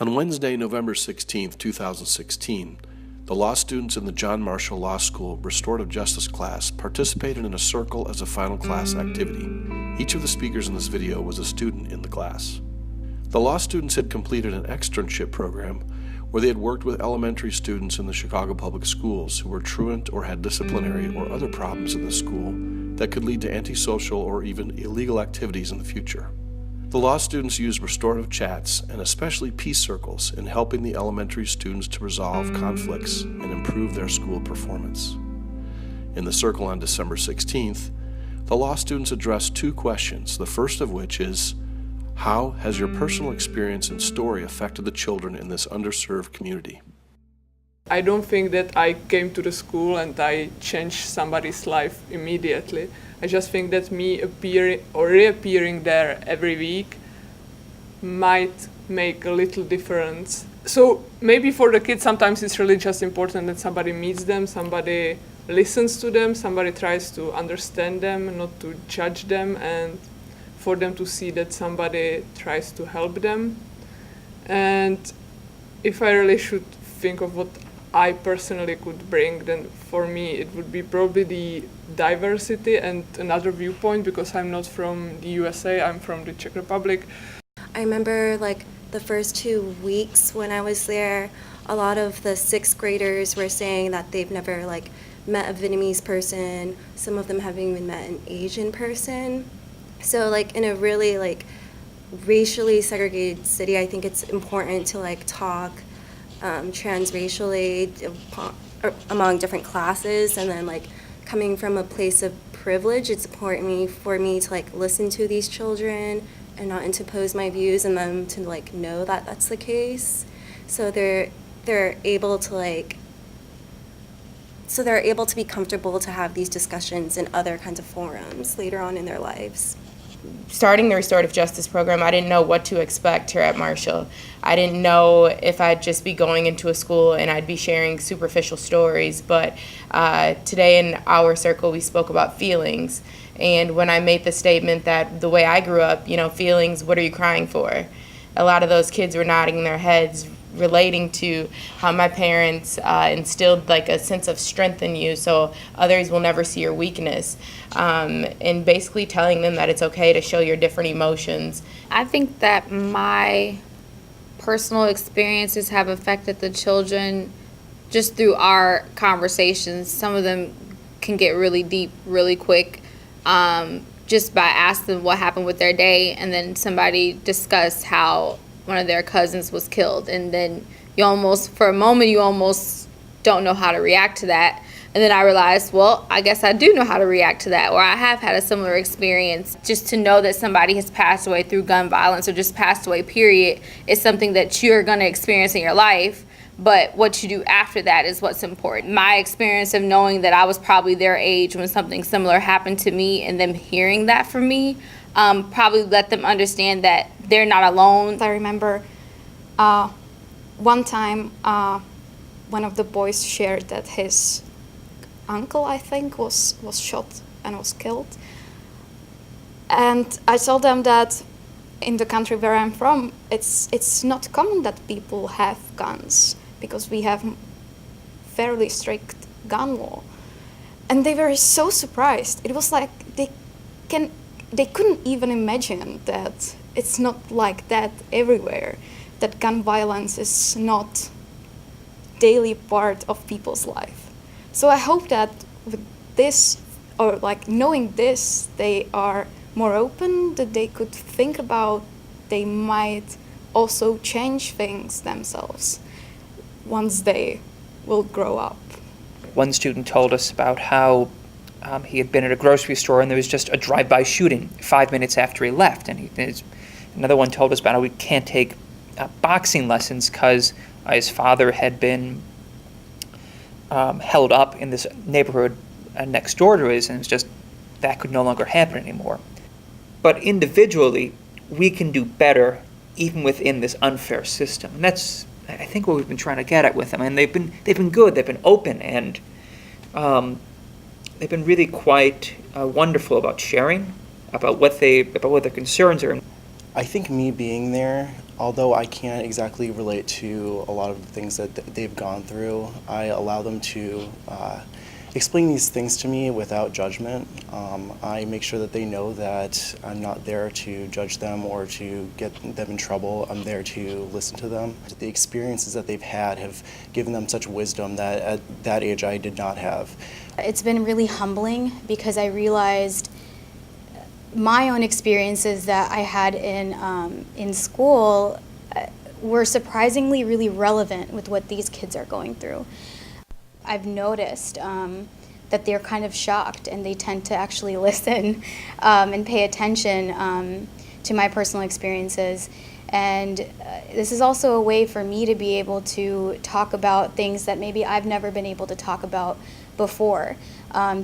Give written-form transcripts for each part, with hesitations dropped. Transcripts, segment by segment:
On Wednesday, November 16, 2016, the law students in the John Marshall Law School Restorative Justice class participated in a circle as a final class activity. Each of the speakers in this video was a student in the class. The law students had completed an externship program where they had worked with elementary students in the Chicago Public Schools who were truant or had disciplinary or other problems in the school that could lead to antisocial or even illegal activities in the future. The law students used restorative chats and especially peace circles in helping the elementary students to resolve conflicts and improve their school performance. In the circle on December 16th, the law students addressed two questions, the first of which is, how has your personal experience and story affected the children in this underserved community? I don't think that I came to the school and I changed somebody's life immediately. I just think that me appearing or reappearing there every week might make a little difference. So maybe for the kids sometimes it's really just important that somebody meets them, somebody listens to them, somebody tries to understand them, not to judge them, and for them to see that somebody tries to help them. And if I really should think of what I personally could bring, then for me it would be probably the diversity and another viewpoint, because I'm not from the USA, I'm from the Czech Republic. I remember the first 2 weeks when I was there, a lot of the sixth graders were saying that they've never met a Vietnamese person, some of them haven't even met an Asian person. So in a really racially segregated city, I think it's important to talk transracially among different classes, and then coming from a place of privilege, it's important for me to listen to these children and not interpose my views, and them to know that that's the case, so they're able to they're able to be comfortable to have these discussions in other kinds of forums later on in their lives. Starting the restorative justice program, I didn't know what to expect here at Marshall. I didn't know if I'd just be going into a school and I'd be sharing superficial stories, but today in our circle we spoke about feelings. And when I made the statement that the way I grew up, feelings, what are you crying for? A lot of those kids were nodding their heads, relating to how my parents instilled a sense of strength in you so others will never see your weakness, and basically telling them that it's okay to show your different emotions. I think that my personal experiences have affected the children just through our conversations. Some of them can get really deep really quick, just by asking what happened with their day, and then somebody discussed how one of their cousins was killed, and then for a moment you almost don't know how to react to that. And then I realized, well, I guess I do know how to react to that, or I have had a similar experience. Just to know that somebody has passed away through gun violence, or just passed away, period, is something that you're going to experience in your life, but what you do after that is what's important. My experience of knowing that I was probably their age when something similar happened to me, and them hearing that from me, probably let them understand that they're not alone. I remember one time one of the boys shared that his uncle, I think, was shot and was killed. And I told them that in the country where I'm from, it's not common that people have guns, because we have fairly strict gun law. And they were so surprised. It was like they couldn't even imagine that it's not like that everywhere, that gun violence is not daily part of people's life. So I hope that with this, or knowing this, they are more open, that they could think about, they might also change things themselves once they will grow up. One student told us about how he had been at a grocery store and there was just a drive-by shooting 5 minutes after he left. And another one told us about how we can't take boxing lessons because his father had been held up in this neighborhood next door to his, and it's just that could no longer happen anymore. But individually, we can do better even within this unfair system, and that's, I think, what we've been trying to get at with them. And they've been good, they've been open, and they've been really quite wonderful about sharing, about what their concerns are. I think me being there Although I can't exactly relate to a lot of the things that they've gone through, I allow them to explain these things to me without judgment. I make sure that they know that I'm not there to judge them or to get them in trouble. I'm there to listen to them. The experiences that they've had have given them such wisdom that at that age I did not have. It's been really humbling because I realized my own experiences that I had in school were surprisingly really relevant with what these kids are going through. I've noticed that they're kind of shocked and they tend to actually listen and pay attention to my personal experiences. And this is also a way for me to be able to talk about things that maybe I've never been able to talk about before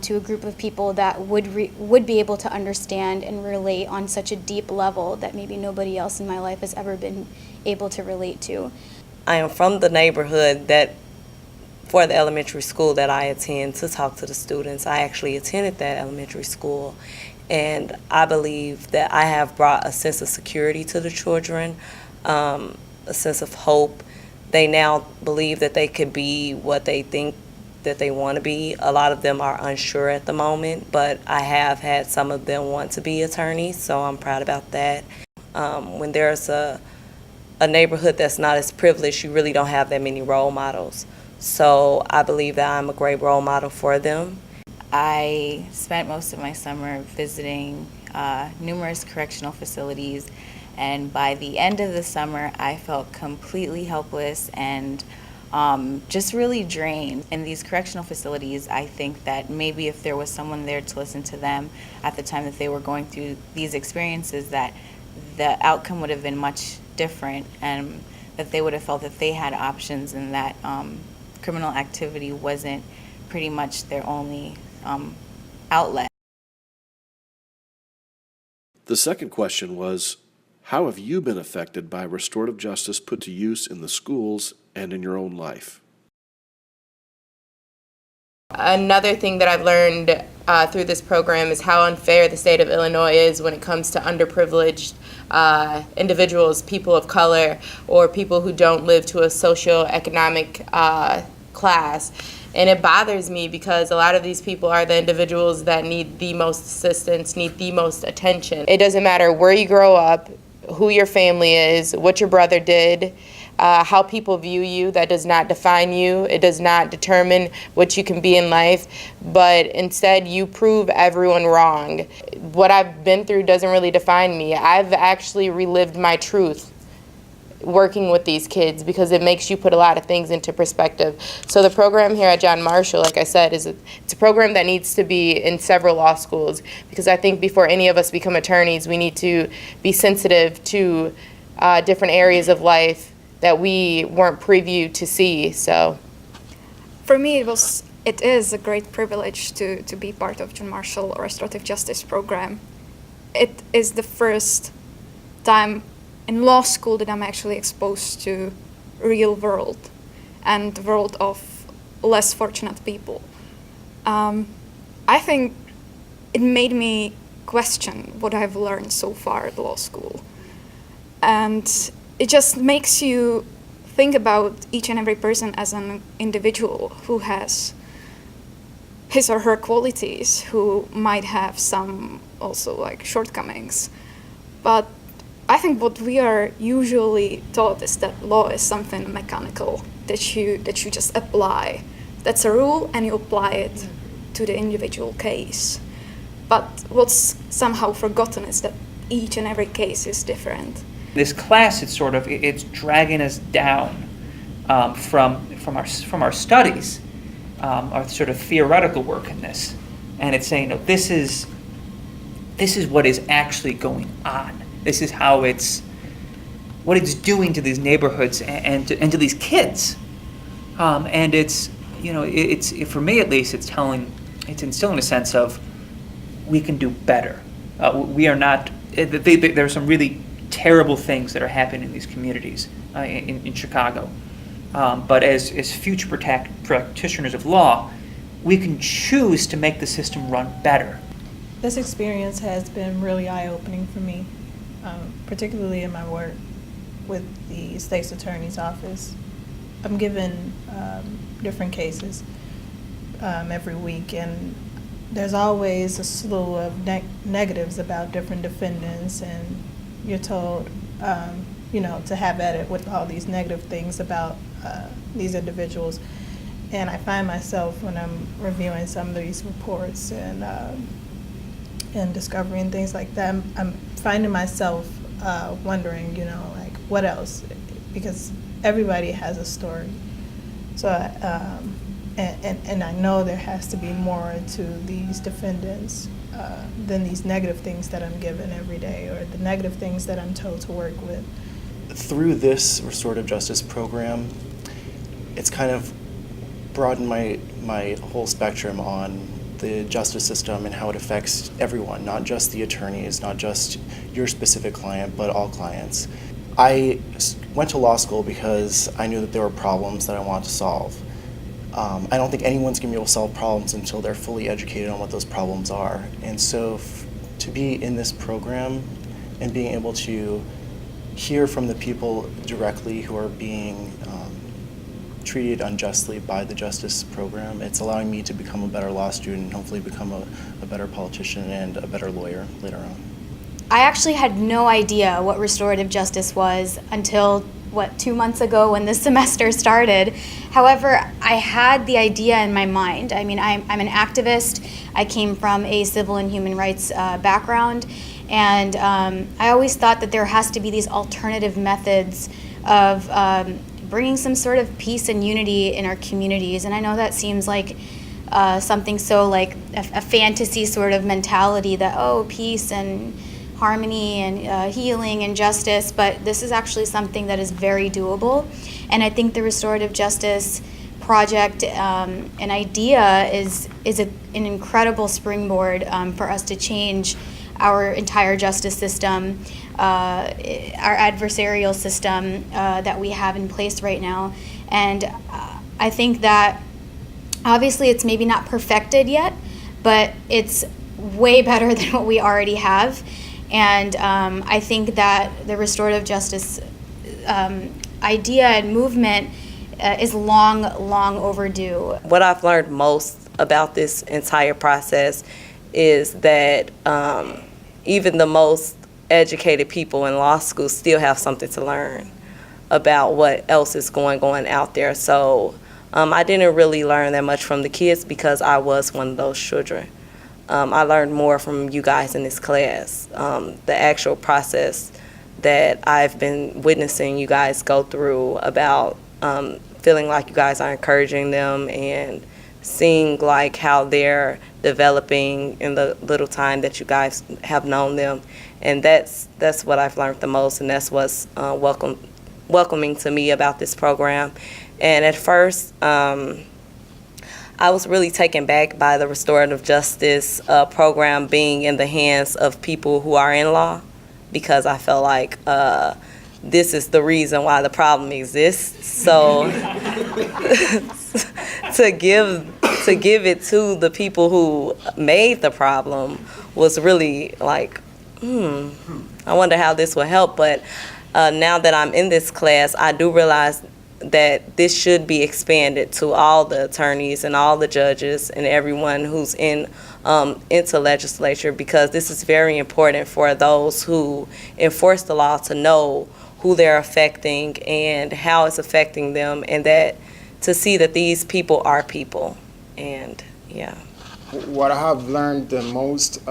to a group of people that would be able to understand and relate on such a deep level that maybe nobody else in my life has ever been able to relate to. I am from the neighborhood that for the elementary school that I attend to talk to the students. I actually attended that elementary school, and I believe that I have brought a sense of security to the children, a sense of hope. They now believe that they could be what they think that they want to be. A lot of them are unsure at the moment, but I have had some of them want to be attorneys, so I'm proud about that. When there's a neighborhood that's not as privileged, you really don't have that many role models. So I believe that I'm a great role model for them. I spent most of my summer visiting numerous correctional facilities, and by the end of the summer, I felt completely helpless and just really drained. In these correctional facilities, I think that maybe if there was someone there to listen to them at the time that they were going through these experiences, that the outcome would have been much different, and that they would have felt that they had options and that criminal activity wasn't pretty much their only outlet. The second question was, how have you been affected by restorative justice put to use in the schools and in your own life? Another thing that I've learned through this program is how unfair the state of Illinois is when it comes to underprivileged individuals, people of color, or people who don't live to a socioeconomic class. And it bothers me because a lot of these people are the individuals that need the most assistance, need the most attention. It doesn't matter where you grow up, who your family is, what your brother did, how people view you. That does not define you. It does not determine what you can be in life, but instead you prove everyone wrong. What I've been through doesn't really define me. I've actually relived my truth working with these kids because it makes you put a lot of things into perspective. So the program here at John Marshall, like I said, it's a program that needs to be in several law schools, because I think before any of us become attorneys, we need to be sensitive to different areas of life that we weren't previewed to see. So For me, it is a great privilege to be part of John Marshall Restorative Justice Program. It is the first time in law school that I'm actually exposed to real world and the world of less fortunate people. I think it made me question what I've learned so far at law school. And it just makes you think about each and every person as an individual who has his or her qualities, who might have some also like shortcomings. But I think what we are usually taught is that law is something mechanical that you just apply. That's a rule and you apply it to the individual case. But what's somehow forgotten is that each and every case is different. This class, it's dragging us down from our studies, our sort of theoretical work in this, and it's saying, no, this is what is actually going on. This is how what it's doing to these neighborhoods and to these kids, and it's for me at least, it's instilling a sense of we can do better. We are not. There are some really terrible things that are happening in these communities in Chicago, but as future practitioners of law, we can choose to make the system run better. This experience has been really eye-opening for me, particularly in my work. with the state's attorney's office. I'm given different cases every week, and there's always a slew of negatives about different defendants, and you're told, to have at it with all these negative things about these individuals. And I find myself, when I'm reviewing some of these reports and discovering things like that, I'm finding myself wondering, like, what else? Because everybody has a story. So, and I know there has to be more to these defendants than these negative things that I'm given every day, or the negative things that I'm told to work with. Through this restorative justice program, it's kind of broadened my whole spectrum on the justice system and how it affects everyone, not just the attorneys, not just your specific client, but all clients. I went to law school because I knew that there were problems that I wanted to solve. I don't think anyone's going to be able to solve problems until they're fully educated on what those problems are. And so to be in this program and being able to hear from the people directly who are being treated unjustly by the justice program, it's allowing me to become a better law student and hopefully become a better politician and a better lawyer later on. I actually had no idea what restorative justice was until, 2 months ago when this semester started. However, I had the idea in my mind. I mean, I'm an activist. I came from a civil and human rights background, and I always thought that there has to be these alternative methods of bringing some sort of peace and unity in our communities. And I know that seems like something so like a fantasy sort of mentality that, peace and harmony and healing and justice, but this is actually something that is very doable. And I think the restorative justice project and idea is an incredible springboard for us to change our entire justice system, our adversarial system that we have in place right now. And I think that obviously it's maybe not perfected yet, but it's way better than what we already have. And I think that the restorative justice idea and movement is long overdue. What I've learned most about this entire process is that even the most educated people in law school still have something to learn about what else is going on out there. So I didn't really learn that much from the kids because I was one of those children. I learned more from you guys in this class. The actual process that I've been witnessing you guys go through about feeling like you guys are encouraging them and seeing like how they're developing in the little time that you guys have known them. And that's what I've learned the most, and that's what's welcoming to me about this program. And at first, I was really taken back by the restorative justice program being in the hands of people who are in law, because I felt like this is the reason why the problem exists. So to give it to the people who made the problem was really like, I wonder how this will help. But now that I'm in this class, I do realize that this should be expanded to all the attorneys and all the judges and everyone who's into legislature, because this is very important for those who enforce the law to know who they're affecting and how it's affecting them, and that to see that these people are people. And yeah. What I have learned the most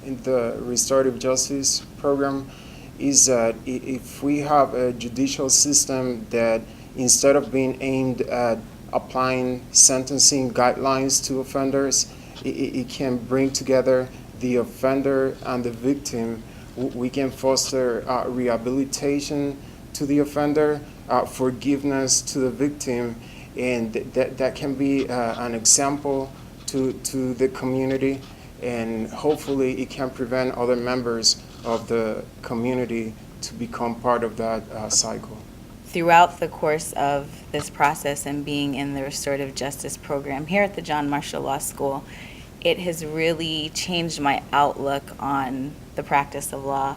in the restorative justice program is that if we have a judicial system that instead of being aimed at applying sentencing guidelines to offenders, it can bring together the offender and the victim. We can foster rehabilitation to the offender, forgiveness to the victim, and that can be an example to the community, and hopefully it can prevent other members of the community to become part of that cycle. Throughout the course of this process and being in the restorative justice program here at the John Marshall Law School, it has really changed my outlook on the practice of law.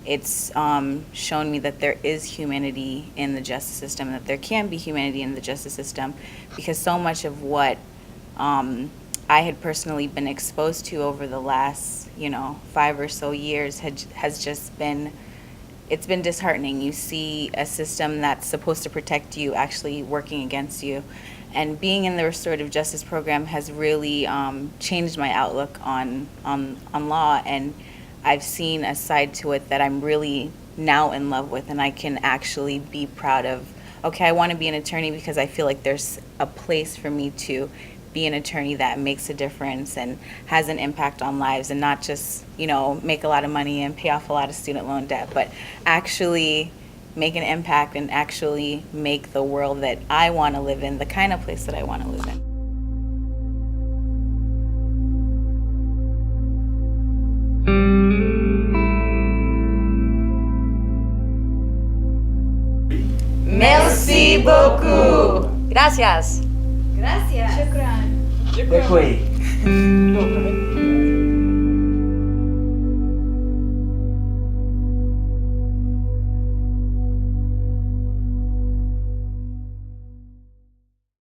it's shown me that there is humanity in the justice system, that there can be humanity in the justice system, because so much of what I had personally been exposed to over the last, 5 or so years has just been, it's been disheartening. You see a system that's supposed to protect you actually working against you. And being in the restorative justice program has really changed my outlook on law, and I've seen a side to it that I'm really now in love with, and I can actually be proud of. Okay, I want to be an attorney because I feel like there's a place for me to be an attorney that makes a difference and has an impact on lives, and not just, make a lot of money and pay off a lot of student loan debt, but actually make an impact and actually make the world that I want to live in the kind of place that I want to live in. Merci beaucoup. Gracias. Gracias. Shukran. Děkuji.